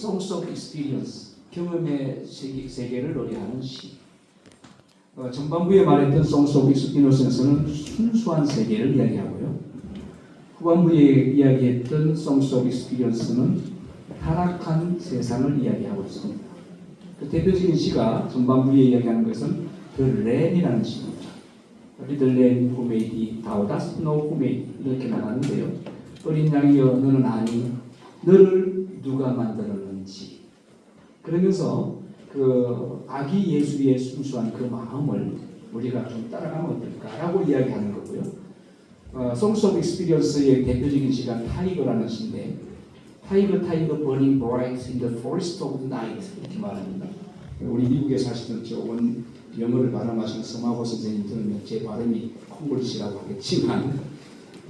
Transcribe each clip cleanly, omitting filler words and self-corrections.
Songs of Experience, 경험의 세계를 노래하는 시. 전반부에 말했던 Songs of Experience는 순수한 세계를 이야기하고요. 후반부에 이야기했던 Songs of Experience는 타락한 세상을 이야기하고 있습니다. 그 대표적인 시가 전반부에 이야기하는 것은 The Lamb이라는 시입니다. Little Lamb who made thee, thou dost know who made thee, 이렇게 나가는데요. 어린 양이여 너는 아니 너를 누가 만들었는지. 그러면서 그 아기 예수의 순수한 그 마음을 우리가 좀 따라가면 어떨까라고 이야기하는 거고요. Songs of Experience의 대표적인 시가 타이거라는 시인데, 타이거 burning bright in the forest of night 이렇게 말합니다. 우리 미국에 사시던 원 영어를 발음하신 서마호 선생님 들으면 제 발음이 콩글리시라고 하겠지만,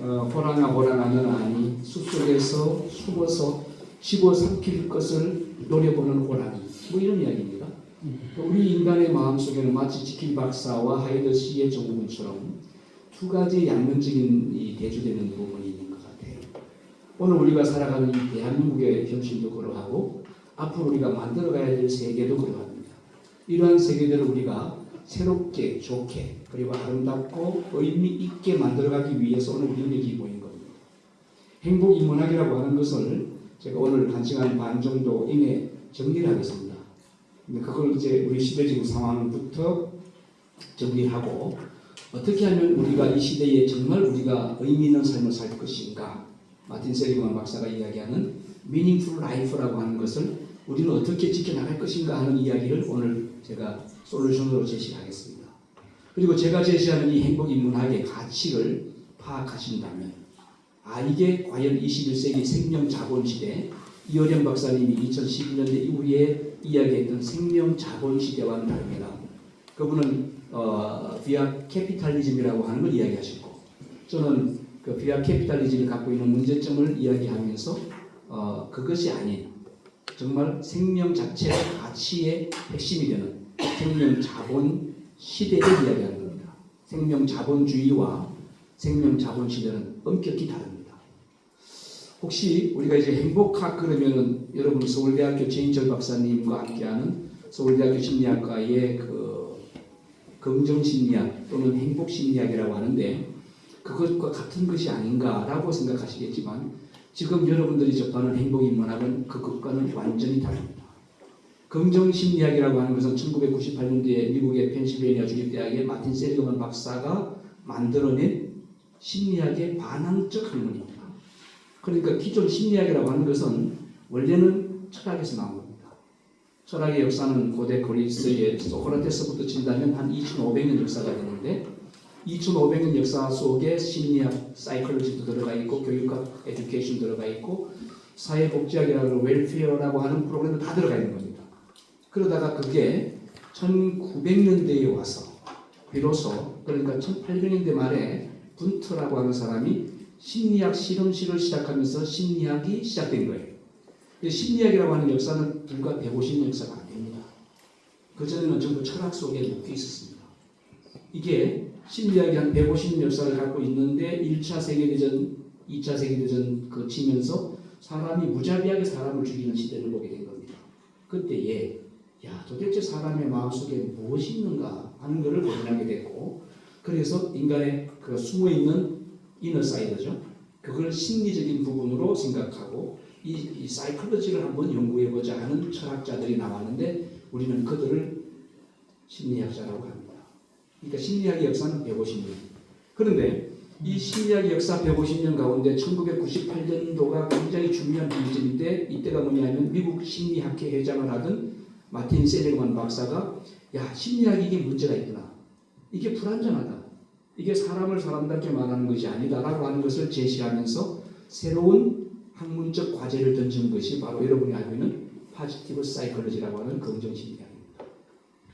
호랑아는 아니 숲속에서 숨어서 집어삼킬 것을 노려보는 호랑이, 뭐 이런 이야기입니다. 우리 인간의 마음속에는 마치 지킬 박사와 하이더 씨의 정부분처럼 두 가지 양면적인 이 대조되는 부분이 있는 것 같아요. 오늘 우리가 살아가는 이 대한민국의 현실도 그러하고 앞으로 우리가 만들어가야 될 세계도 그러합니다. 이러한 세계들을 우리가 새롭게 좋게 그리고 아름답고 의미 있게 만들어가기 위해서 오늘 우리는 여기 모인 겁니다. 행복인문학이라고 하는 것을 제가 오늘 1시간 반 정도 이내 정리를 하겠습니다. 근데 그걸 이제 우리 시대적인 상황부터 정리하고 어떻게 하면 우리가 이 시대에 정말 우리가 의미 있는 삶을 살 것인가, 마틴 세리그만 박사가 이야기하는 meaningful life라고 하는 것을 우리는 어떻게 지켜나갈 것인가 하는 이야기를 오늘 제가 솔루션으로 제시하겠습니다. 그리고 제가 제시하는 이 행복인문학의 가치를 파악하신다면, 이게 과연 21세기 생명자본시대, 이어령 박사님이 2011년대 이후에 이야기했던 생명자본시대와는 다릅니다. 그분은 비아 캐피탈리즘이라고 하는 걸 이야기하셨고, 저는 그 비아 캐피탈리즘이 갖고 있는 문제점을 이야기하면서 그것이 아닌 정말 생명 자체의 가치의 핵심이 되는 생명자본 시대를 이야기하는 겁니다. 생명자본주의와 생명자본시대는 엄격히 다릅니다. 혹시 우리가 이제 행복학 그러면은 여러분 서울대학교 최인철 박사님과 함께하는 서울대학교 심리학과의 그 긍정심리학 또는 행복심리학이라고 하는데, 그것과 같은 것이 아닌가라고 생각하시겠지만 지금 여러분들이 접하는 행복인문학은 그것과는 완전히 다릅니다. 긍정심리학이라고 하는 것은 1998년도에 미국의 펜실베이니아 주립대학의 마틴 세리그만 박사가 만들어낸 심리학의 반항적 학문입니다. 그러니까 기존 심리학이라고 하는 것은 원래는 철학에서 나온 겁니다. 철학의 역사는 고대 그리스의 소크라테스부터 친다면 한 2500년 역사가 되는데, 2500년 역사 속에 심리학, 사이콜로지도 들어가 있고 교육학, 에듀케이션 들어가 있고 사회복지학이라고 웰페어라고 하는 프로그램도 다 들어가 있는 겁니다. 그러다가 그게 1900년대에 와서 비로소, 그러니까 1800년대 말에 분트라고 하는 사람이 심리학 실험실을 시작하면서 심리학이 시작된 거예요. 심리학이라고 하는 역사는 불과 150년 역사가 안 됩니다. 그전에는 전부 철학 속에 묶여 있었습니다. 이게 심리학이 한 150년 역사를 갖고 있는데 1차 세계대전, 2차 세계대전 거치면서 사람이 무자비하게 사람을 죽이는 시대를 보게 된 겁니다. 그때에 도대체 사람의 마음속에 무엇이 있는가 하는 것을 고민하게 됐고, 그래서 인간의 그 숨어있는 이너 사이드죠. 그걸 심리적인 부분으로 생각하고 이 사이콜로지를 한번 연구해보자 하는 철학자들이 나왔는데 우리는 그들을 심리학자라고 합니다. 그러니까 심리학의 역사는 150년. 그런데 이 심리학의 역사 150년 가운데 1998년도가 굉장히 중요한 분기점인데, 이때가 뭐냐면 미국 심리학회 회장을 하던 마틴 세리그만 박사가 심리학이 이게 문제가 있구나. 이게 불완전하다. 이게 사람을 사람답게 말하는 것이 아니다라고 하는 것을 제시하면서 새로운 학문적 과제를 던지는 것이 바로 여러분이 알고 있는 포지티브 사이콜로지라고 하는 긍정심리학입니다.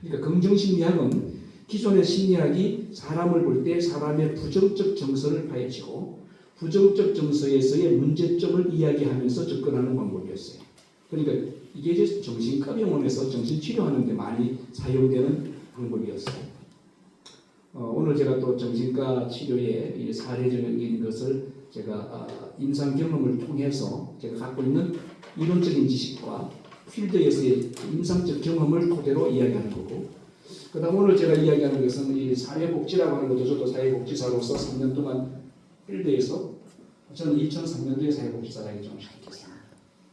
그러니까 긍정심리학은 기존의 심리학이 사람을 볼 때 사람의 부정적 정서를 파헤치고 부정적 정서에서의 문제점을 이야기하면서 접근하는 방법이었어요. 그러니까 이게 이제 정신과 병원에서 정신치료하는 데 많이 사용되는 방법이었어요. 오늘 제가 또 정신과 치료의 사례적인 것을 제가 임상 경험을 통해서 제가 갖고 있는 이론적인 지식과 필드에서의 임상적 경험을 토대로 이야기하는 거고, 그다음 오늘 제가 이야기하는 것은 이 사회복지라고 하는 것도 저도 사회복지사로서 3년 동안 필드에서 저는 2003년도에 사회복지사라고 좀 시작했습니다.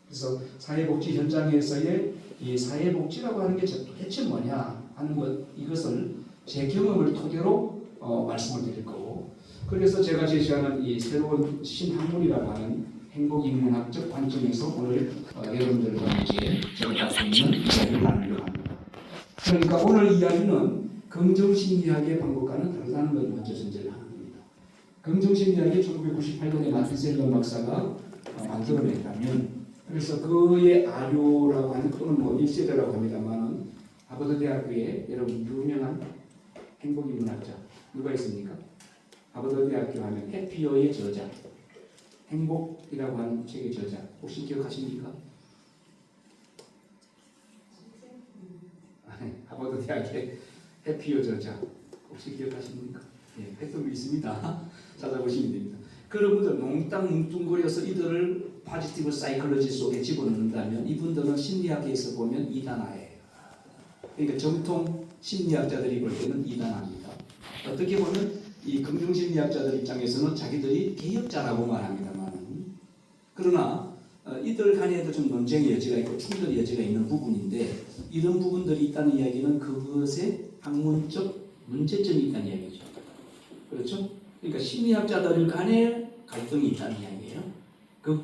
그래서 사회복지 현장에서의 이 사회복지라고 하는 게 도대체 뭐냐 하는 것, 이것을 제 경험을 토대로 말씀을 드릴 거고, 그래서 제가 제시하는 이 새로운 신학문이라고 하는 행복인문학적 관점에서 오늘 여러분들과 이제 제가 할 수 있는 이야기를 나누려고 합니다. 그러니까 오늘 이야기는 긍정심리학의 방법과는 다르다는 걸 먼저 전제를 하는 겁니다. 긍정심리학이 1998년에 마틴 셀런 박사가 만들어냈다면, 그래서 그의 아류라고 하는, 또는 뭐 1세대라고 합니다만, 하버드 대학교에 여러분 유명한 행복인문학자 누가 있습니까? 하버드 대학교 하면 해피어의 저자, 행복이라고 하는 책의 저자, 혹시 기억하십니까? 하버드 대학의 해피어 저자 혹시 기억하십니까? 예, 했던 거 있습니다. 찾아보시면 됩니다. 여러분들 몽땅 뭉뚱거려서 이들을 포지티브 사이클러지 속에 집어넣는다면 이분들은 심리학에서 보면 이단아예요. 그러니까 정통 심리학자들이 볼 때는 이단아입니다. 어떻게 보면 이 긍정심리학자들 입장에서는 자기들이 개혁자라고 말합니다만, 그러나 이들 간에도 좀 논쟁의 여지가 있고 충돌의 여지가 있는 부분인데, 이런 부분들이 있다는 이야기는 그것에 학문적 문제점이 있다는 이야기죠. 그렇죠? 그러니까 심리학자들 간에 갈등이 있다는 이야기예요.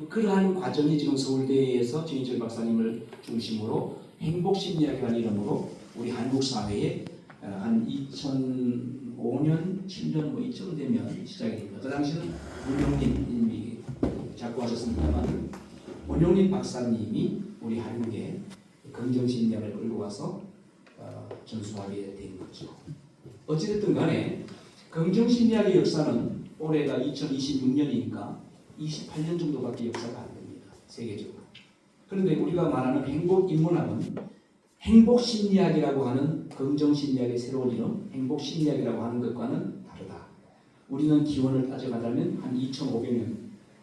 그러한 과정이 지금 서울대에서 정인철 박사님을 중심으로 행복심리학이라는 이름으로 우리 한국 사회에 한 2005년, 7년 뭐 이쯤 되면 시작이 됩니다. 그 당시는 문용린님이 작고하셨습니다만, 문용린 박사님이 우리 한국에 긍정심리학을 끌고 와서 전수하게 된 거죠. 어찌됐든 간에 긍정심리학의 역사는 올해가 2026년이니까 28년 정도밖에 역사가 안 됩니다. 세계적으로. 그런데 우리가 말하는 행복인문학은 행복심리학이라고 하는 긍정심리학의 새로운 이름, 행복심리학이라고 하는 것과는 다르다. 우리는 기원을 따져가자면 한 2500년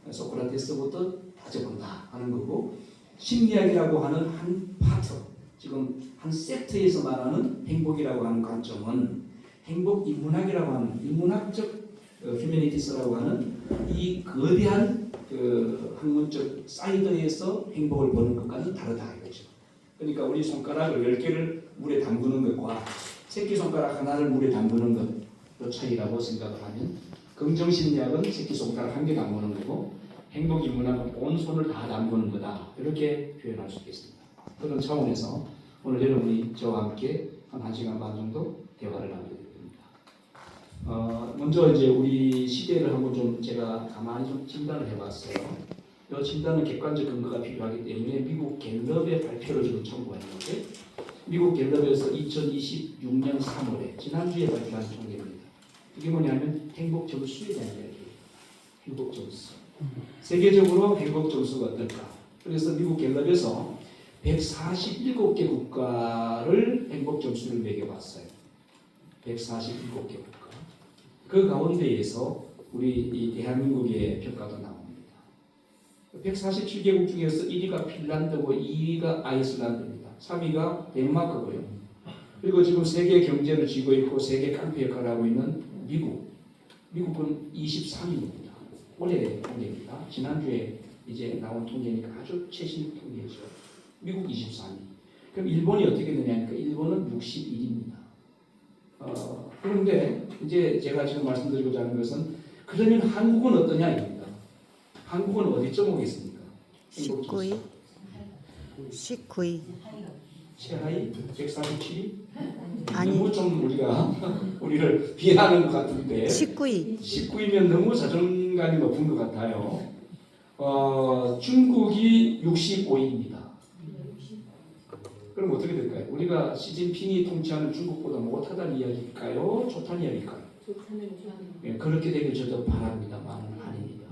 소크라테스부터 따져본다 하는 거고, 심리학이라고 하는 한 파트, 지금 한 세트에서 말하는 행복이라고 하는 관점은 행복인문학이라고 하는 인문학적 휴머니티스라고 하는 이 거대한 학문적 사이드에서 행복을 보는 것과는 다르다 이거죠. 그러니까 우리 손가락을 10개를 물에 담그는 것과 새끼손가락 하나를 물에 담그는 것도 차이라고 생각을 하면, 긍정심리학은 새끼손가락 한 개 담그는 거고 행복인문학은 온 손을 다 담그는 거다, 이렇게 표현할 수 있겠습니다. 그런 차원에서 오늘 여러분이 저와 함께 한 1시간 반 정도 대화를 나누게 됩니다. 먼저 이제 우리 시대를 한번 좀 제가 가만히 좀 진단을 해봤어요. 이 진단은 객관적 근거가 필요하기 때문에 미국 갤럽의 발표를 지금 첨부했는데, 미국 갤럽에서 2026년 3월에 지난주에 발표한 통계입니다. 이게 뭐냐면 행복 점수에 대한 이야기예요. 행복 점수. 세계적으로 행복 점수가 어떨까? 그래서 미국 갤럽에서 147개 국가를 행복 점수를 매겨봤어요. 147개 국가. 그 가운데에서 우리 이 대한민국의 평가도 나옵니다. 147개국 중에서 1위가 핀란드고 2위가 아이슬란드입니다. 3위가 덴마크고요. 그리고 지금 세계 경제를 쥐고 있고 세계 깡패 역할을 하고 있는 미국. 미국은 23위입니다. 올해 통계입니다. 지난주에 이제 나온 통계니까 아주 최신 통계죠. 미국 23위. 그럼 일본이 어떻게 되냐니까 일본은 61위입니다. 그런데 이제 제가 지금 말씀드리고자 하는 것은, 그러면 한국은 어떠냐입니다. 한국은 어디쯤 오겠습니까? 19위. 19위. 최하위 147위? 아니. 너무 좀 우리를 비하하는 것 같은데. 19위. 19위면 너무 자존감이 높은 것 같아요. 중국이 65위입니다. 그럼 어떻게 될까요? 우리가 시진핑이 통치하는 중국보다 못하다는 이야기일까요? 좋다는 이야기일까요? 예, 그렇게 되길 저도 바랍니다만 아닙니다.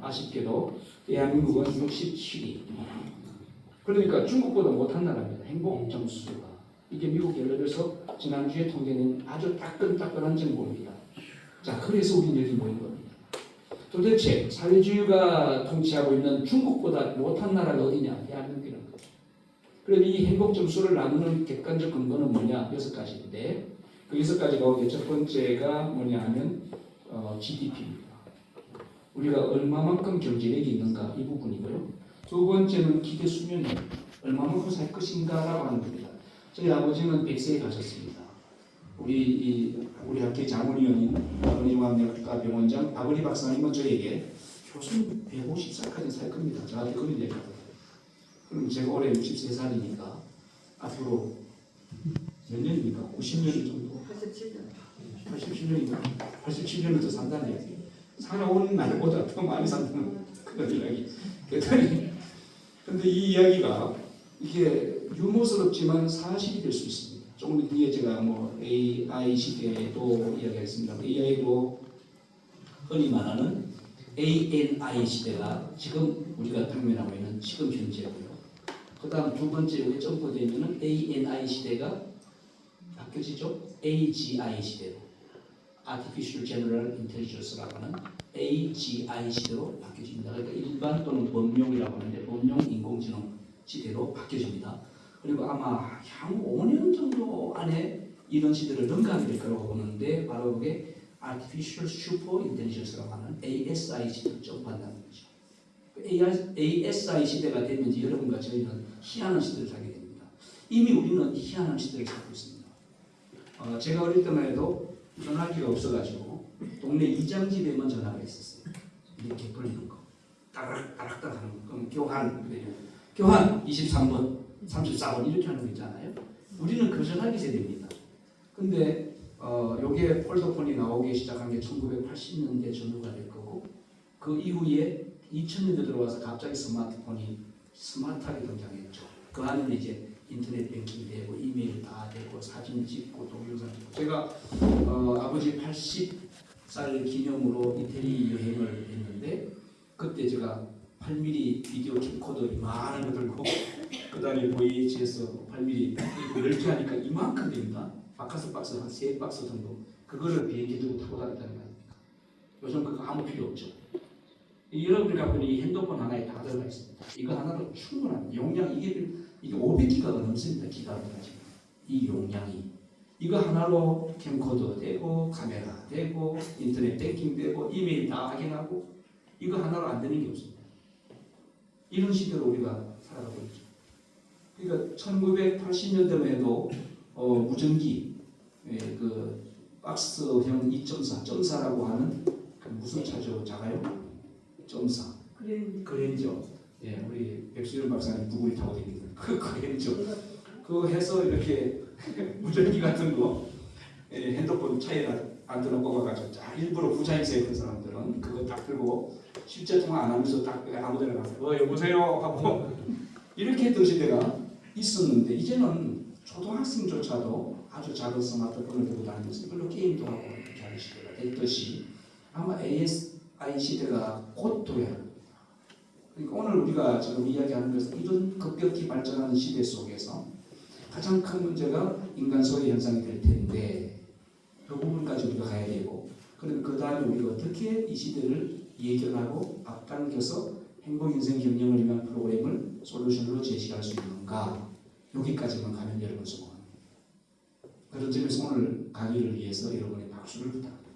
아쉽게도 대한민국은 67위. 그러니까 중국보다 못한 나라입니다. 행복 점수가. 이게 미국 갤럽에서 지난주에 통계는 아주 따끈따끈한 정보입니다. 자, 그래서 우리는 여기 모인 겁니다. 도대체 사회주의가 통치하고 있는 중국보다 못한 나라가 어디냐? 대한민국이라는 거죠. 그럼 이 행복 점수를 나누는 객관적 근거는 뭐냐? 6가지인데 그 6가지가 오게 첫 번째가 뭐냐 하면 GDP입니다. 우리가 얼마만큼 경제력이 있는가 이 부분이고요. 두 번째는 기대 수명이 얼마만큼 살 것인가라고 하는 겁니다. 저희 아버지는 100세에 가셨습니다. 우리 학교 장훈위원인 박은희종합내과 병원장 박은희 박사님은 저에게 교수님 150살까지 살 겁니다. 저한테 그런 얘기 하거든요. 그럼 제가 올해 63살이니까 앞으로 몇 년입니까? 90년 정도? 87년이니까 87년을 더 산다는 얘기. 살아온 날보다 더 많이 산다는 그런 이야기. 그랬더니 근데 이 이야기가 이게 유머스럽지만 사실이 될 수 있습니다. 조금 뒤에 제가 뭐 AI 시대에도 이야기했습니다. AI도 흔히 말하는 ANI 시대가 지금 우리가 당면하고 있는 지금 현재고요. 그 다음 두 번째 여기 점프되면은 ANI 시대가 바뀌어지죠. AGI 시대로 Artificial General Intelligence라고 하는 AGI 시대로 바뀌어집니다. 그러니까 일반 또는 범용이라고 하는데 범용 인공지능 시대로 바뀌어집니다. 그리고 아마 향후 5년 정도 안에 이런 시대를 능가하게 될 거라고 보는데 바로 그게 Artificial Super Intelligence라고 하는 ASI 시대를 점프한다는 거죠. ASI 시대가 되면 이제 여러분과 저희는 희한한 시대를 살게 됩니다. 이미 우리는 희한한 시대를 살고 있습니다. 제가 어릴 때만 해도 전화기가 없어가지고 동네 이장집에만 전화가 있었어요. 이렇게 걸리는 거, 따락따락 하는 거. 그럼 교환, 그래요. 교환 23번, 34번 이렇게 하는 거 있잖아요. 우리는 그 전화기 세대입니다. 근데 요게 폴더폰이 나오기 시작한 게 1980년대 전후가 될 거고 그 이후에 2000년대 들어와서 갑자기 스마트폰이 스마트하게 등장했죠. 그 안에는 이제 인터넷 뱅킹 되고 이메일 다 되고 사진 찍고 동영상 찍고 제가 아버지 80살 기념으로 이태리 여행을 했는데 그때 제가 8mm 비디오 캠코더 이만한 거 들고 그 다음에 VHS 8mm 이렇게 하니까 이만큼 됩니다. 바카스 박스 한 3박스 정도 그거를 비행기 들고 타고 다녔다는 거 아닙니까? 요즘 그거 아무 필요 없죠. 여러분이 갖고 있는 이 핸드폰 하나에 다 들어가 있습니다. 이거 하나로 충분한 용량 이게 500기가가 넘습니다. 기가가 지금 이 용량이 이거 하나로 캠코더 되고 카메라 되고 인터넷 뱅킹 되고 이메일 다 확인하고 이거 하나로 안 되는 게 없습니다. 이런 시대로 우리가 살아가고 있죠. 그러니까 1980년대만 해도 무전기 그 박스형 2.4 점사라고 하는 그 무슨 차죠? 작아요? 점사 그랜저. 예, 우리 백수연 박사님 부부리 타고 다니는 그 그랜저. 그거 해서 이렇게 무전기 같은 거 핸드폰 차에 안 들어 꼽아가지고 일부러 부자인세 있는 사람들은 그거 딱 들고 실제 통화 안 하면서 딱 아무데나 가서 여보세요 하고 이렇게 했던 시대가 있었는데 이제는 초등학생조차도 아주 작은 스마트폰을 들고 다니면서 이걸로 게임도 하고 이렇게 하는 시대가 됐듯이 아마 ASI 시대가 곧 도래할 겁니다. 그러니까 오늘 우리가 지금 이야기하는 것은 이런 급격히 발전하는 시대 속에서 가장 큰 문제가 인간 소외 현상이 될 텐데 그 부분까지 우리가 가야 되고 그리고 그 다음에 우리가 어떻게 이 시대를 예견하고 앞당겨서 행복인생 경영을 위한 프로그램을 솔루션으로 제시할 수 있는가 여기까지만 가면 여러분 성공합니다. 그런 점에서 오늘 강의를 위해서 여러분의 박수를 부탁드립니다.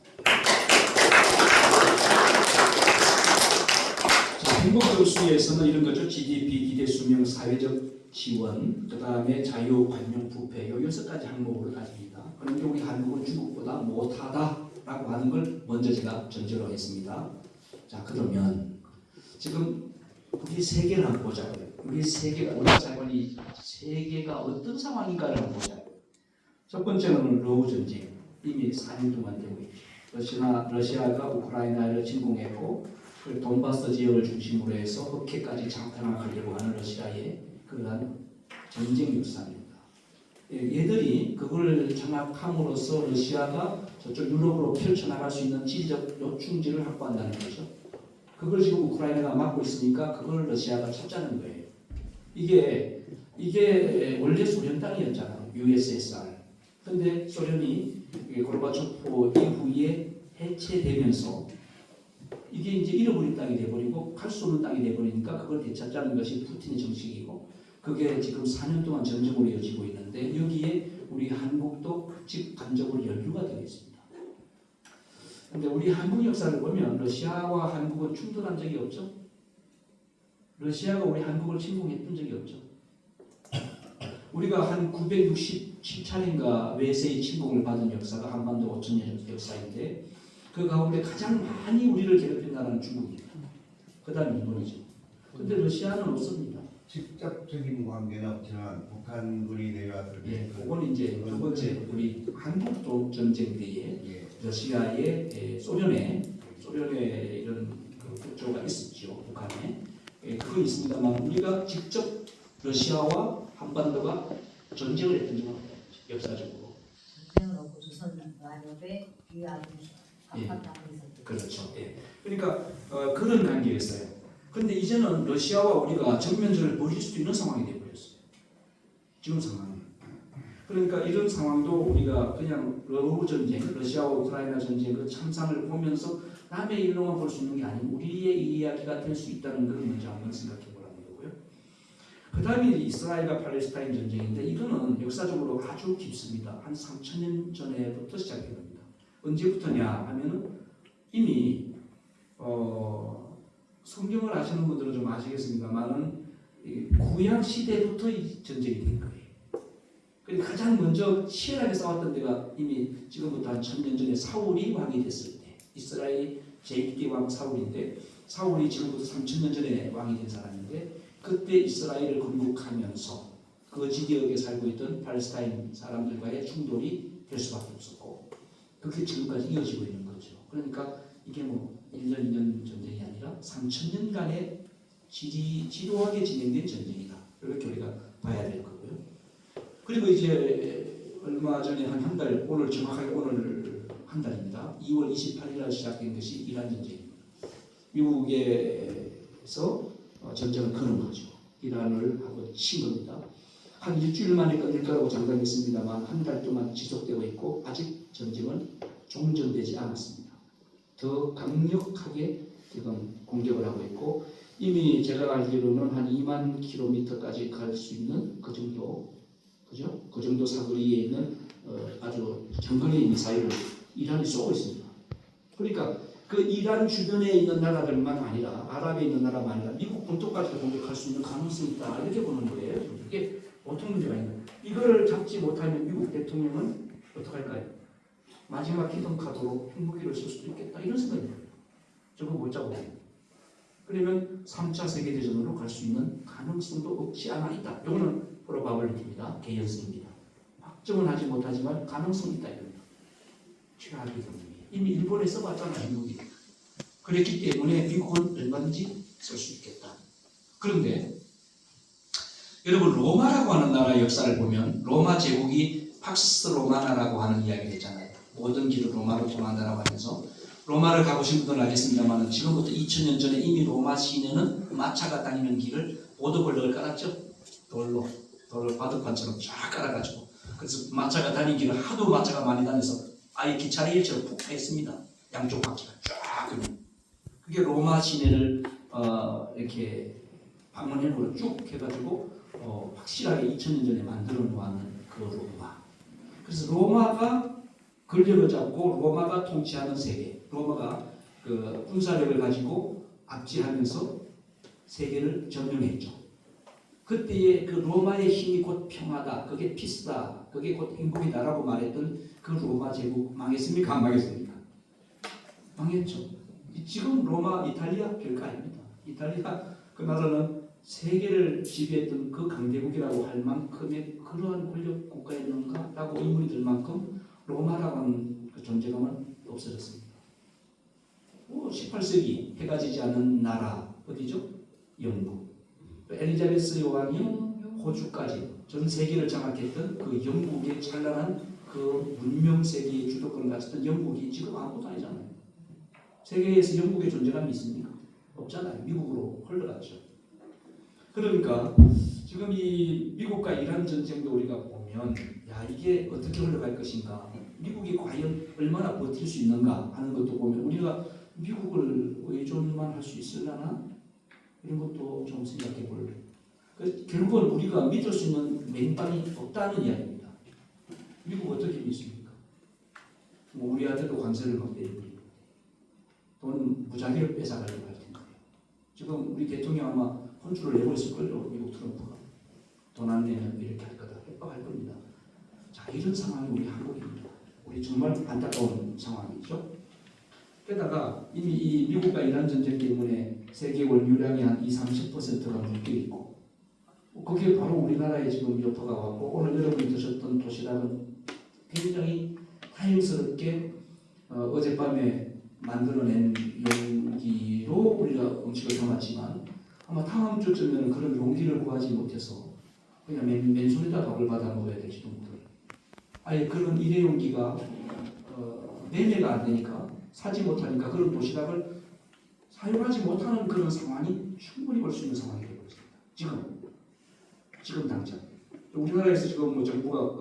행복도수에서는 이런 거죠. GDP, 기대 수명, 사회적 지원, 그 다음에 자유, 관용, 부패 요 6가지 항목을 가집니다. 그런데 우리 한국은 중국보다 못하다라고 하는 걸 먼저 제가 전제로 했습니다. 자 그러면 지금 우리 세계를 한번 보자고요. 우리 세계가 우리가 살고 있는 이 세계가 어떤 상황인가를 한번 보자고요. 첫 번째는 러우 전쟁 이미 4년 동안 되고 있죠. 러시아가 우크라이나를 침공했고 돈바스 지역을 중심으로 해서 흑해까지 장탄하려고 하는 러시아의 그러한 전쟁 역사입니다. 얘들이 그걸 장악함으로써 러시아가 저쪽 유럽으로 펼쳐나갈 수 있는 지리적 요충지를 확보한다는 거죠. 그걸 지금 우크라이나가 막고 있으니까 그걸 러시아가 찾자는 거예요. 이게 원래 소련 땅이었잖아요. USSR. 근데 소련이 고르바초프 이후에 해체되면서 이게 이제 잃어버린 땅이 돼버리고 갈 수 없는 땅이 돼버리니까 그걸 되찾자는 것이 푸틴의 정책이고 그게 지금 4년 동안 전쟁으로 이어지고 있는데 여기에 우리 한국도 직간접으로 연루가 되어 있습니다. 그런데 우리 한국 역사를 보면 러시아와 한국은 충돌한 적이 없죠. 러시아가 우리 한국을 침공했던 적이 없죠. 우리가 한 967차례인가 외세의 침공을 받은 역사가 한반도 5천년 역사인데 그 가운데 가장 많이 우리를 괴롭힌 나라는 중국입니다. 그 다음 일본이죠. 근데 러시아는 없습니다. 직접적인 관계는 없지만 북한군이 내려왔을 때 그건 이제 두 번째 우리 한국 전쟁 때에 예. 러시아의 소련의 이런 구조가 있었죠. 북한에 그거 있습니다만 우리가 직접 러시아와 한반도가 전쟁을 했던 적은 없어요. 역사적으로. 전쟁은 없고 조선 만협에 비하하고 압박당하고 있었죠. 그렇죠. 예. 그러니까 그런 관계였어요. 근데 이제는 러시아와 우리가 정면전을 벌일 수도 있는 상황이 되어버렸어요. 지금 상황이. 그러니까 이런 상황도 우리가 그냥 러우 전쟁, 러시아와 우크라이나 전쟁 그 참상을 보면서 남의 일로만 볼 수 있는 게 아니고 우리의 이야기가 될 수 있다는 걸 먼저 한번 생각해 보라는 거고요. 그 다음에 이스라엘과 팔레스타인 전쟁인데 이거는 역사적으로 아주 깊습니다. 한 3,000년 전에부터 시작된 겁니다. 언제부터냐 하면은 이미 성경을 아시는 분들은 좀 아시겠습니다만은 구약 시대부터 이 전쟁이 된 거예요. 그리고 가장 먼저 치열하게 싸웠던 데가 이미 지금부터 한 1000년 전에 사울이 왕이 됐을 때 이스라엘 제1대 왕 사울인데 사울이 지금부터 3000년 전에 왕이 된 사람인데 그때 이스라엘을 건국하면서 그 지역에 살고 있던 팔레스타인 사람들과의 충돌이 될 수밖에 없었고 그렇게 지금까지 이어지고 있는 거죠. 그러니까 이게 뭐 1년, 2년 전쟁이 아니라 3000년간의 지루하게 진행된 전쟁이다. 이렇게 우리가 봐야 될 거고요. 그리고 이제 얼마 전에 한 달, 오늘 정확하게 오늘 한 달입니다. 2월 28일 날 시작된 것이 이란 전쟁입니다. 미국에서 전쟁을 거는 거죠. 이란을 하고 친 겁니다. 한 일주일 만에 끝낼 거라고 장담했습니다만 한 달 동안 지속되고 있고 아직 전쟁은 종전되지 않았습니다. 더 강력하게 지금 공격을 하고 있고 이미 제가 알기로는 한 2만 킬로미터까지 갈 수 있는 그 정도, 그죠? 그 정도 사거리에 있는 아주 장거리 미사일을 이란이 쏘고 있습니다. 그러니까 그 이란 주변에 있는 나라들만 아니라 아랍에 있는 나라만 아니라 미국 본토까지도 공격할 수 있는 가능성이 있다 이렇게 보는 거예요. 이게 어떤 문제가 있나? 이거를 잡지 못하면 미국 대통령은 어떻게 할까요? 마지막 히든 카드로 핵무기를 쓸 수도 있겠다 이런 생각이 들어요. 저거 못 잡고 그러면 3차 세계대전으로 갈 수 있는 가능성도 없지 않아 있다. 이거는 프로바빌리티입니다. 개연성입니다. 확정은 하지 못하지만 가능성이 있다 이겁니다. 최악의 경우에 이미 일본에 써봤잖아요. 미국이. 그랬기 때문에 미국은 얼마든지 쓸 수 있겠다. 그런데 여러분 로마라고 하는 나라의 역사를 보면 로마 제국이 팍스 로마나라고 하는 이야기를 했잖아요. 모든 길을 로마로 통한다라고 하면서 로마를 가보신 분들은 알겠습니다만 지금부터 2000년 전에 이미 로마 시내는 마차가 다니는 길을 보도블럭을 깔았죠. 돌로 바둑판처럼 쫙 깔아가지고 그래서 마차가 다니는 길을 하도 마차가 많이 다녀서 아예 기차의 일처럼 푹 했습니다. 양쪽 바퀴가 쫙 그냥 그게 로마 시내를 이렇게 방문해놓고 쭉 해가지고 확실하게 2000년 전에 만들어 놓은 그 로마. 그래서 로마가 권력을 잡고 로마가 통치하는 세계, 로마가 그 군사력을 가지고 압제하면서 세계를 점령했죠. 그때의 그 로마의 힘이 곧 평화다, 그게 피스다, 그게 곧 행복이다라고 말했던 그 로마 제국 망했습니까? 안 망했습니까? 망했죠. 지금 로마, 이탈리아 별거 아닙니다. 이탈리아 그 나라는 세계를 지배했던 그 강대국이라고 할 만큼의 그러한 권력 국가였는가라고 의문이 들 만큼 로마라고 하는 그 존재감은 없어졌습니다. 18세기 해가 지지 않은 나라 어디죠? 영국. 엘리자베스 여왕이 호주까지 전 세계를 장악했던 그 영국의 찬란한 그 문명 세계의 주도권을 가졌던 영국이 지금 아무것도 아니잖아요. 세계에서 영국의 존재감이 있습니까? 없잖아요. 미국으로 흘러갔죠. 그러니까 지금 이 미국과 이란 전쟁도 우리가 보면 야 이게 어떻게 흘러갈 것인가, 미국이 과연 얼마나 버틸 수 있는가 하는 것도 보면 우리가 미국을 의존만 할 수 있으려나 이런 것도 좀 생각해 볼. 결국은 우리가 믿을 수 있는 맹빵이 없다는 이야기입니다. 미국 어떻게 믿습니까? 뭐 우리 아들도 관세를 막 내리고 돈 무작위로 뺏어가려고 할 텐데 지금 우리 대통령 아마 혼쭐을 내고 있을 걸요. 미국 트럼프가 돈 안 내면 이렇게 할 거다 협박할 겁니다. 자, 이런 상황이 우리 한국입니다. 우리 정말 안타까운 상황이죠. 게다가 이미 이 미국과 이란 전쟁 때문에 세계 원유량이 한 20-30%가 묶여 있고 그게 바로 우리나라에 지금 여파가 왔고 오늘 여러분이 드셨던 도시락은 굉장히 다행스럽게 어젯밤에 만들어낸 용기로 우리가 음식을 담았지만 아마 다음 주쯤에는 그런 용기를 구하지 못해서 그냥 맨손에다 밥을 받아 먹어야 될지도 모르겠어요. 아예 그런 일회용기가 매매가 안 되니까 사지 못하니까 그런 도시락을 사용하지 못하는 그런 상황이 충분히 볼 수 있는 상황이 되고 있습니다. 지금 당장 우리나라에서 지금 뭐 정부가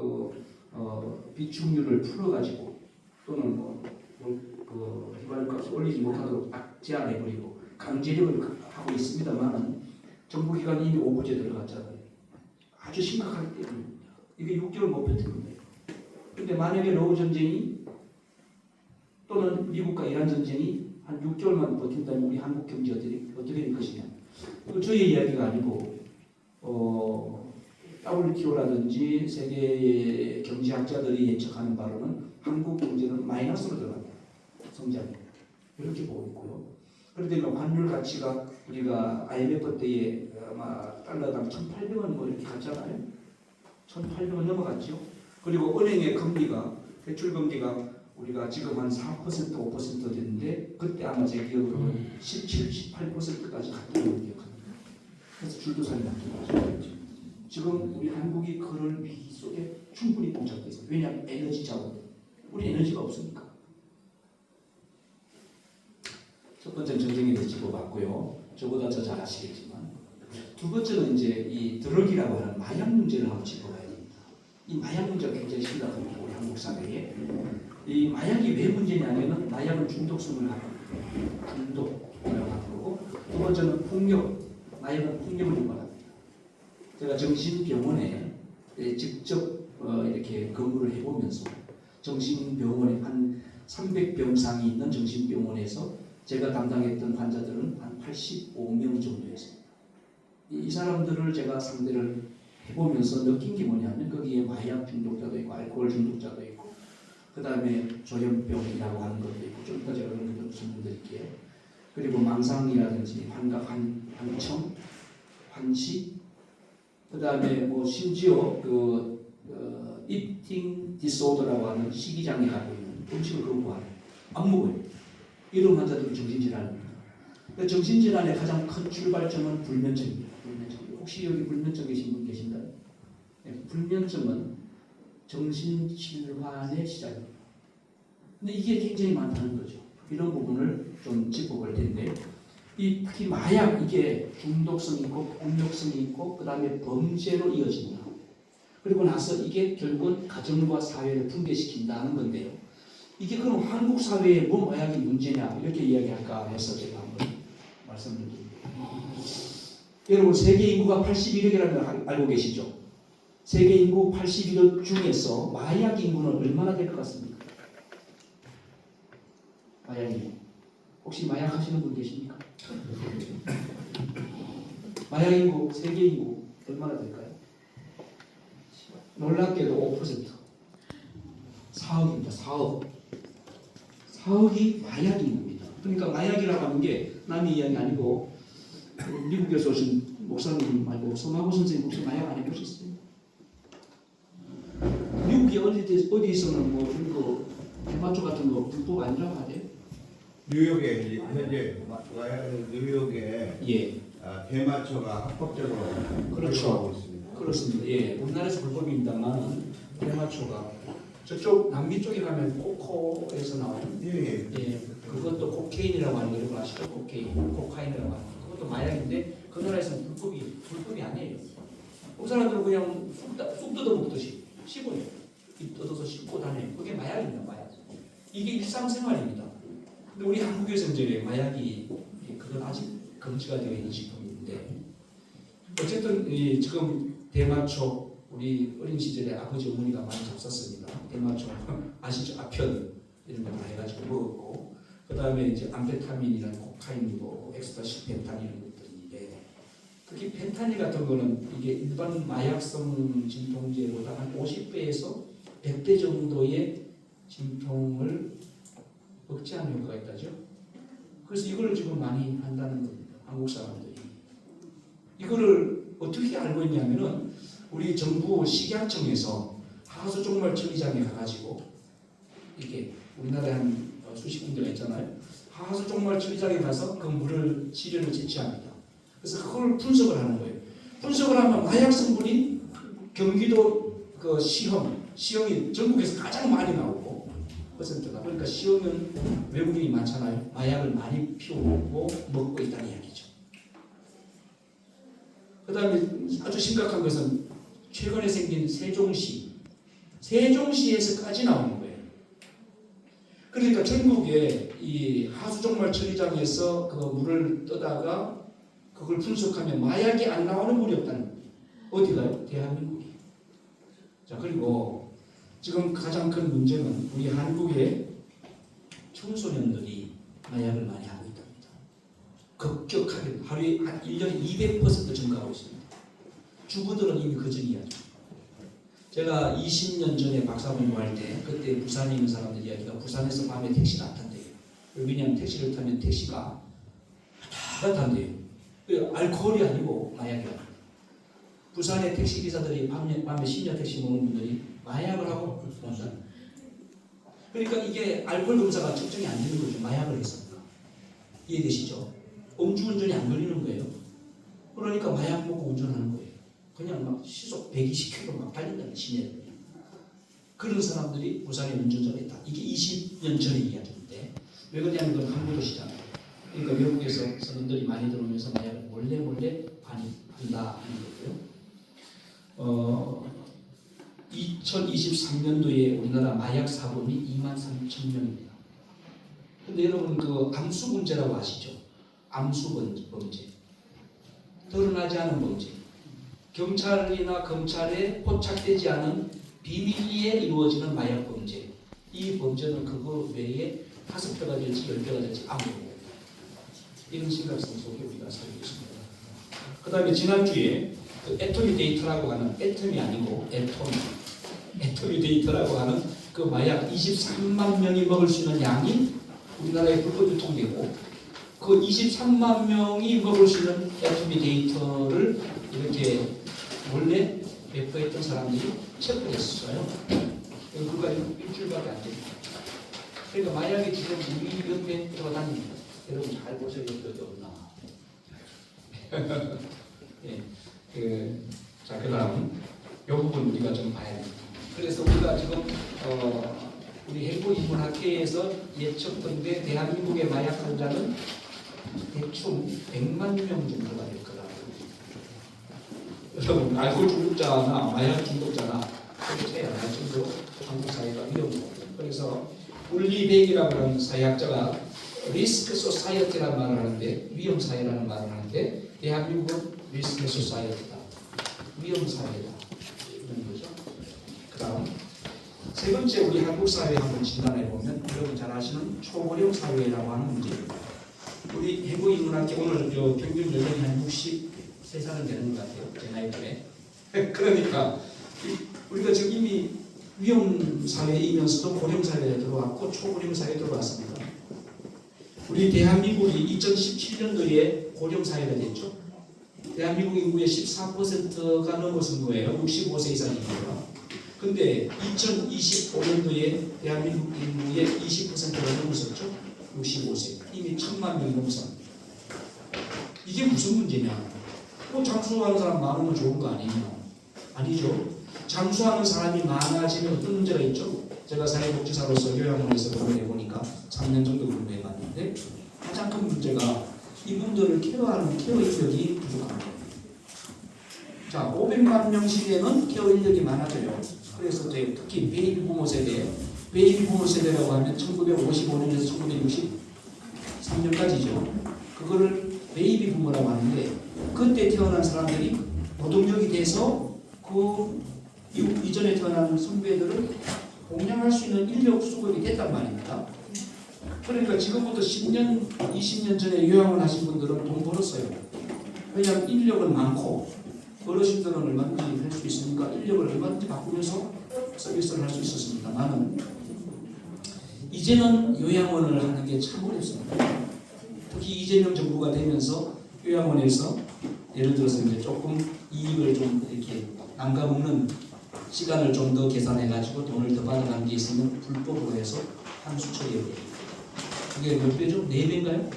비축률을 풀어가지고 또는 그 휘발유값을 올리지 못하도록 딱 제한해버리고 강제력을 하고 있습니다만은 정부 기관이 이미 오부제 들어갔잖아요. 아주 심각하기 때문입니다. 이게 6개월 못 버틴 거예요. 근데 만약에 러우 전쟁이 또는 미국과 이란 전쟁이 한 6개월만 버틴다면 우리 한국 경제 어떻게 될 것이냐. 저희 이야기가 아니고 WTO라든지 세계의 경제학자들이 예측하는 바로는 한국 경제는 마이너스로 들어갑니다. 성장이. 이렇게 보고 있고요. 그런데 환율 가치가 우리가 IMF 때에 아마 달러당 1,800원 뭐 이렇게 갔잖아요. 1,800원 넘어갔죠. 그리고 은행의 금리가 대출 금리가 우리가 지금 한 4% 5% 됐는데 그때 아마 제 기억으로는 17, 18%까지 갔다고 기억합니다. 그래서 줄도산이 났죠. 지금 우리 한국이 그럴 위기 속에 충분히 봉착되어 있습니다. 왜냐하면 에너지 자원, 우리 에너지가 없으니까. 첫 번째는 전쟁에 대해서 짚어봤고요. 저보다 더 잘 아시겠지만 두 번째는 이제 이 드럭이라고 하는 마약 문제를 한번 짚어봐야 됩니다. 이 마약 문제가 굉장히 심각합니다. 우리 한국 사회에. 이 마약이 왜 문제냐면은 마약은 중독성을 갖고 중독이라고 하는 거고 두 번째는 폭력, 마약은 폭력을 유발합니다. 제가 정신병원에 직접 이렇게 근무를 해보면서 정신병원에 한 300병상이 있는 정신병원에서 제가 담당했던 환자들은 한 85명 정도였습니다. 이 사람들을 제가 상대를 해보면서 느낀 게 뭐냐면 거기에 마약 중독자도 있고 알코올 중독자도 있고 그 다음에 조현병이라고 하는 것도 있고 좀 이따 제가 그런 것도 설명드릴게요. 그리고 망상이라든지 환각, 환청, 환시 그 다음에 뭐 심지어 eating disorder라고 하는 식이장애 갖고 있는 음식을 거부하는 안 먹어요. 이런 환자들은 정신질환입니다. 정신질환의 가장 큰 출발점은 불면증입니다. 혹시 여기 불면증 계신 분 계신가요? 네, 불면증은 정신질환의 시작입니다. 근데 이게 굉장히 많다는 거죠. 이런 부분을 좀 짚어볼 텐데 특히 마약 이게 중독성이 있고 폭력성이 있고 그 다음에 범죄로 이어집니다. 그리고 나서 이게 결국은 가정과 사회를 붕괴시킨다는 건데요. 이게 그럼 한국 사회에 뭐 마약이 문제냐 이렇게 이야기할까 해서 제가 한번 말씀드립니다. 여러분 세계 인구가 81억이라는 걸 알고 계시죠? 세계 인구 81억 중에서 마약 인구는 얼마나 될 것 같습니까? 마약 인구. 혹시 마약 하시는 분 계십니까? 마약 인구, 세계 인구 얼마나 될까요? 놀랍게도 5%. 4억입니다. 4억이 마약 인구입니다. 그러니까 마약이라고 하는 게 남의 이야기 아니고 미국에서 오신 목사님 말고 서마구 선생님 혹시 마약 안 해보셨어요? 미국이 어디서는 뭐 이거 대마초 같은 거 불법 아니라고 하대요? 뉴욕에 현재 뉴욕에 예. 대마초가 합법적으로 그렇죠. 활동하고 있습니다. 그렇습니다. 예. 우리나라에서 불법입니다만 대마초가 저쪽 남미 쪽에 가면 코코에서 나오는 예. 예. 그것도 코케인이라고 하는 거 여러분 아시죠? 코카인이라고 하는 거. 그것도 마약인데 그 나라에서는 불법이 아니에요. 그 사람들은 그냥 쑥 뜯어 먹듯이 씹어요. 입 뜯어서 씹고 다녀요. 그게 마약입니다. 마약. 이게 일상생활입니다. 근데 우리 한국에서 이제 마약이 그건 아직 금지가 되어 있는 식품인데 어쨌든 지금 대마초 우리 어린 시절에 아버지 어머니가 많이 잡쌌습니다. 대마초 아시죠? 아편 이런 거 다 해가지고 먹었고 그 다음에 이제 암페타민이나 코카인이고 엑스타시 펜타닐 이런 것들인데 특히 펜타닐 같은 거는 이게 일반 마약성 진통제보다 한 50배에서 100배 정도의 진통을 억제하는 효과가 있다죠. 그래서 이걸 지금 많이 한다는 겁니다. 한국 사람들이. 이거를 어떻게 알고 있냐면은 우리 정부 식약청에서 하수 종말 처리장에 가가지고 이게 우리나라에 한 수십 군데가 있잖아요. 하수 종말 처리장에 가서 그 물을 시료를 채취합니다. 그래서 그걸 분석을 하는 거예요. 분석을 하면 마약 성분이 경기도 그 시형이 전국에서 가장 많이 나오고 퍼센트가 그러니까 시형은 외국인이 많잖아요. 마약을 많이 피우고 먹고 있다는 이야기죠. 그 다음에 아주 심각한 것은 최근에 생긴 세종시에서까지 나오는 거예요. 그러니까 전국에 이 하수종말 처리장에서 그 물을 떠다가 그걸 분석하면 마약이 안 나오는 물이 없다는 거예요. 어디가요? 대한민국이. 자, 그리고 지금 가장 큰 문제는 우리 한국의 청소년들이 마약을 많이 하고 있답니다. 급격하게 하루에 한 1년에 200% 증가하고 있습니다. 주부들은 이미 그전이야죠. 제가 20년 전에 박사 공부할 때 그때 부산에 있는 사람들 이야기가 부산에서 밤에 택시가 안 탄대요. 왜냐하면 택시를 타면 택시가 다 탄대요. 알코올이 아니고 마약이 아니에요. 부산의 택시 기사들이 밤에 심야 택시 모는 분들이 마약을 하고 온다. 그러니까 이게 알코올 검사가 측정이 안 되는 거죠. 마약을 했으니까. 이해되시죠? 음주운전이 안 걸리는 거예요. 그러니까 마약 먹고 운전하는 거예요. 그냥 막 시속 120km 막 달린다는 시내에. 그런 사람들이 부산에 운전자가 있다. 이게 20년 전의 이야기인데 왜 그러냐면 그건 항구 도시잖아요. 그러니까 외국에서 선원들이 많이 들어오면서 마약을 몰래 한다 하는 거고요. 2023년도에 우리나라 마약 사범이 23,000명입니다. 근데 여러분 그 암수 문제라고 아시죠? 암수 범죄. 드러나지 않은 범죄. 경찰이나 검찰에 포착되지 않은 비밀리에 이루어지는 마약 범죄. 이 범죄는 그거 외에 5배가 될지 10배가 될지 아무도 이런 심각성 속에 우리가 살고 있습니다. 그 다음에 지난주에 그 애토미 데이터라고 하는 애톰이 아니고 애토미 데이터라고 하는 그 마약 23만 명이 먹을 수 있는 양이 우리나라에 불법 유통되고 그 23만 명이 먹을 수 있는 애토미 데이터를 이렇게 원래 배포했던 사람들이 체포했어요. 그거가 일주일밖에 안 됩니다. 그러니까 마약이 지금 우리 옆에 돌아다닙니다. 여러분 잘 보세요. 여기 없나? 예, 자, 그 다음 이 부분 우리가 좀 봐야 됩니다. 그래서 우리가 지금 우리 행복인문학회에서 예측컨대 대한민국의 마약 환자는 대충 100만 명 정도가 될 거다. 여러분 알코올 중독자나 마약 중독자나 그렇게 차이 안 날 정도로 한국 사회가 위험하고 그래서 울리백이라고 하는 사회학자가 리스크 소사이어티라는 말을 하는데 위험 사회라는 말을 하는데 대한민국은 리스크 소사이어티다. 위험 사회다. 이런 거죠. 그 다음 세 번째 우리 한국 사회 한번 진단해 보면 여러분 잘 아시는 초고령 사회라고 하는 문제입니다. 우리 행복인문학회 오늘 평균 연령이 한 63살은 되는 것 같아요. 제 나이 때문에. 그러니까 우리가 지금 이미 위험 사회이면서도 고령 사회에 들어왔고 초고령 사회에 들어왔습니다. 우리 대한민국이 2017년도에 고령 사회가 됐죠. 대한민국 인구의 14%가 넘어선 거예요. 65세 이상입니다. 근데 2025년도에 대한민국 인구의 20%가 넘었었죠. 65세. 이미 1,000만 명이 넘었습니다. 이게 무슨 문제냐? 장수하는 사람 많으면 좋은 거 아니에요? 아니죠. 장수하는 사람이 많아지면 어떤 문제가 있죠? 제가 사회복지사로서 요양원에서 근무해보니까 3년 정도 근무해봤는데 가장 큰 문제가 이분들을 케어하는 케어 인력이 부족합니다. 자, 500만 명 시대는 케어 인력이 많아져요. 그래서 특히 베이비 부모 세대라고 하면 1955년에서 1963년까지죠. 그거를 베이비 부모라고 하는데 그때 태어난 사람들이 노동력이 돼서 그 이전에 태어난 선배들을 공양할 수 있는 인력 수급이 됐단 말입니다. 그러니까 지금부터 10년, 20년 전에 요양을 하신 분들은 돈 벌었어요. 왜냐하면 인력은 많고 어르신들은 얼마든지 할 수 있으니까 인력을 얼마든지 바꾸면서 서비스를 할 수 있었습니다만 이제는 요양원을 하는 게 참 어렵습니다. 특히 이재명 정부가 되면서 요양원에서 예를 들어서 이제 조금 이익을 좀 이렇게 남가먹는 시간을 좀 더 계산해가지고 돈을 더 받아가는 게 있으면 불법으로 해서 한수 처리해요. 그게 몇 배죠? 4배인가요?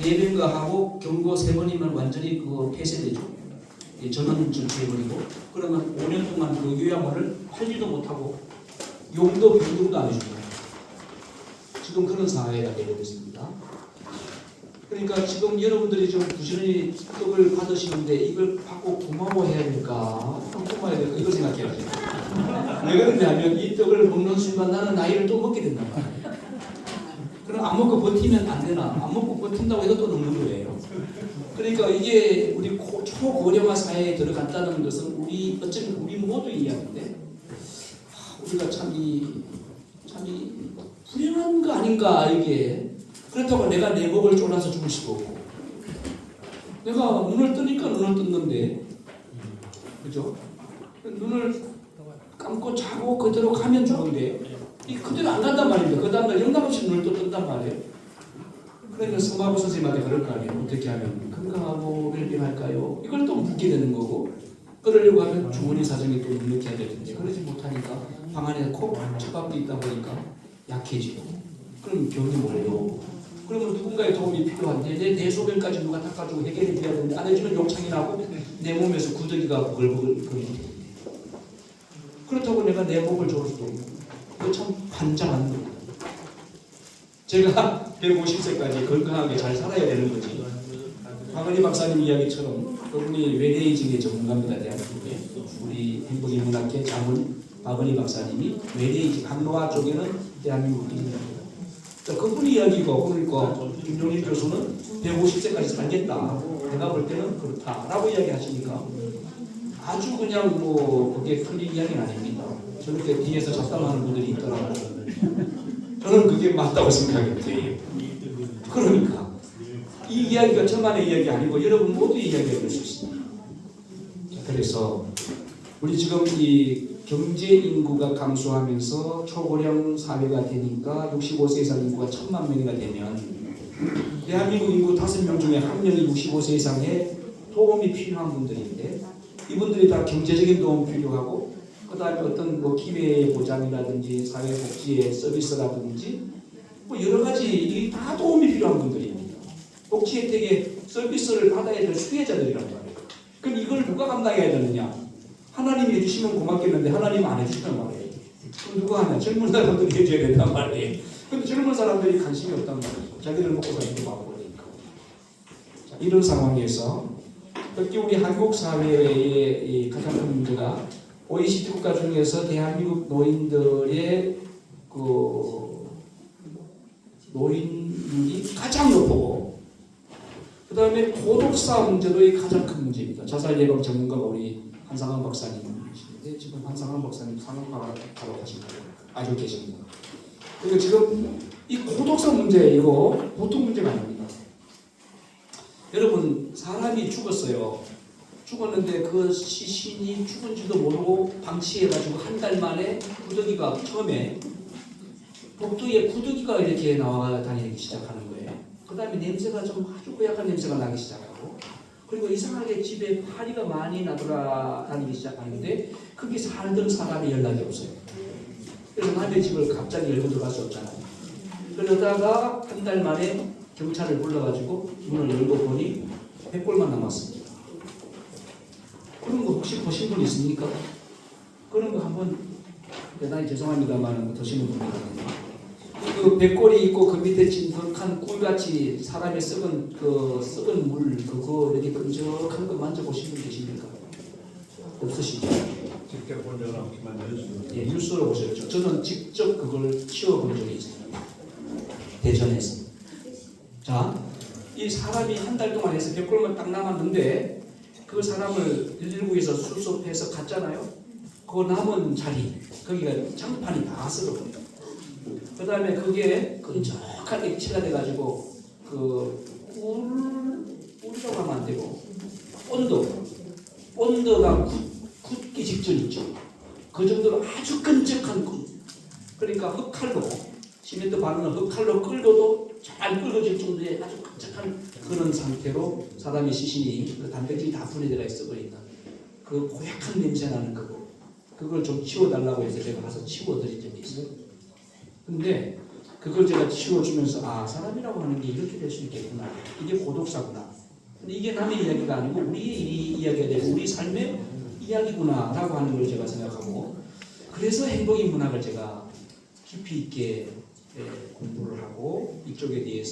4배인가 하고 경고 3번이면 완전히 그거 폐쇄되죠. 전원 조치해버리고 그러면 5년 동안 그 요양원을 팔지도 못하고 용도 변동도 안 해줍니다. 지금 그런 사회가 되고 있습니다. 그러니까 지금 여러분들이 좀 부지런히 떡을 받으시는데 이걸 받고 고마워해야 될까? 고마워해야 될까? 이걸 생각해야죠. 왜 그런데 하면 이 떡을 먹는 순간 나는 나이를 또 먹게 된단 말이에요. 그럼 안 먹고 버티면 안 되나? 안 먹고 버틴다고 해서 또 먹는 거예요. 그러니까 이게 우리 초고령화 사회에 들어갔다는 것은 어쩌면 우리 모두의 이야기인데 우리가 참이 불행한 거 아닌가 이게. 그렇다고 내가 내 목을 졸라서 죽을 수가 없고 내가 눈을 뜨니까 눈을 떴는데 그죠? 눈을 감고 자고 그대로 가면 죽은데 이 그대로 안 간단 말입니다. 그 다음날 영감없이 눈을 또 뜬단 말이에요. 그러니까 성마부 선생님한테 그럴 거 아니에요. 어떻게 하면 건강하고 웰빙할까요? 이걸 또 묻게 되는 거고 그러려고 하면 주머니 사정이 또 능력해야 되는데 그러지 못하니까 방 안에 콕 처박혀 있다 보니까 약해지고 그럼 병이 몰려오고 그러면 누군가의 도움이 필요한데 내 대소변까지 누가 닦아주고 해결이 돼야 되는데 안 해주면 욕창이 나고 내 몸에서 구더기가 부글부글 거리게 됩니다. 그렇다고 내가 내 목을 졸을 수도 없고 이거 참 반장한 겁니다. 제가 150세까지 건강하게 잘 살아야 되는 거지. 박은희 박사님 이야기처럼 그분이 외래이직의 전문가입니다. 대한민국에 우리 행복인문학회 장훈 박은희 박사님이 외래이직 항로화 쪽에는 대한민국 1위입니다. 그분이 이야기고 그러니까 김종일 교수는 150세까지 살겠다. 내가 볼 때는 그렇다라고 이야기하시니까 아주 그냥 뭐 그게 틀린 이야기는 아닙니다. 저렇게 뒤에서 잡담하는 분들이 있더라고요. 저는 그게 맞다고 생각이 돼요. 그러니까 이 이야기가 저만의 이야기 아니고 여러분 모두의 이야기가 될 수 있습니다. 그래서 우리 지금 이 경제 인구가 감소하면서 초고령 사회가 되니까 65세 이상 인구가 1000만 명이나 되면 대한민국 인구 5명 중에 1명이 65세 이상의 도움이 필요한 분들인데 이분들이 다 경제적인 도움 필요하고 그 다음에 어떤 뭐 기회의 보장이라든지 사회복지의 서비스라든지 뭐 여러 가지 이 다 도움이 필요한 분들입니다. 복지 혜택의 서비스를 받아야 될 수혜자들이란 말이에요. 그럼 이걸 누가 감당해야 되느냐? 하나님이 해주시면 고맙겠는데 하나님은 안 해주시단 말이에요. 그럼 누가 하냐? 젊은 사람들이 해줘야 된단 말이에요. 근데 젊은 사람들이 관심이 없단 말이죠. 자기들 먹고 살기도 바쁘니까. 자, 이런 상황에서 특히 우리 한국 사회의 가장 큰 문제가 OECD 국가 중에서 대한민국 노인들의 그 노인율이 가장 높고 그 다음에 고독사 문제도 가장 큰 문제입니다. 자살 예방 전문가가 우리 한상환 박사님이신데 지금 한상환 박사님 상황파가 바로 하십니다. 아주 계십니다. 그리고 지금 이 고독사 문제 이거 보통 문제가 아닙니다. 여러분 사람이 죽었어요. 죽었는데 그 시신이 죽은지도 모르고 방치해가지고 한 달 만에 구더기가 처음에 복도에 구더기가 이렇게 나와 다니기 시작하는 거예요. 그 다음에 냄새가 좀 아주 고약한 냄새가 나기 시작하고 그리고 이상하게 집에 파리가 많이 나돌아다니기 시작하는데 거기 살던 사람이 연락이 없어요. 그래서 남의 집을 갑자기 열고 들어갈 수 없잖아요. 그러다가 한 달 만에 경찰을 불러가지고 문을 열고 보니 100골만 남았습니다. 그런 거 혹시 보신 분 있습니까? 그런 거 한번 대단히 죄송합니다만 드시는 분들 그 100골이 있고 그 밑에 진득한 꿀같이 사람의 썩은 물 그거 이렇게 끈적한 거 만져보신 분 계십니까? 없으시죠? 직접 본 적은 없지만 예, 뉴스로 보셨죠. 저는 직접 그걸 치워본 적이 있습니다. 대전에서. 자, 이 사람이 한 달 동안 해서 100골만 딱 남았는데 그 사람을 119에서 수습해서 갔잖아요. 그 남은 자리 거기가 장판이 다 썩어버려요. 그 다음에 그게 끈적한 액체가 돼가지고 꿀이라고 하면 안 되고 본드가 굳기 직전 있죠. 그 정도로 아주 끈적한 꿀. 그러니까 흑칼로 시멘트 바르는 흑칼로 끌고도 잘 끓어질 정도의 아주 끈적한 그런 상태로 사람의 시신이 그 단백질이 다 분해되어 있어 버린다. 그 고약한 냄새 나는 그걸 좀 치워달라고 해서 제가 가서 치워드린 적이 있어요. 근데 그걸 제가 치워주면서 아, 사람이라고 하는 게 이렇게 될 수 있겠구나. 이게 고독사구나. 근데 이게 남의 이야기가 아니고 우리의 이야기가 되고 우리 삶의 이야기구나라고 하는 걸 제가 생각하고, 그래서 행복의 문학을 제가 깊이 있게 공부를 하고 이쪽에 대해서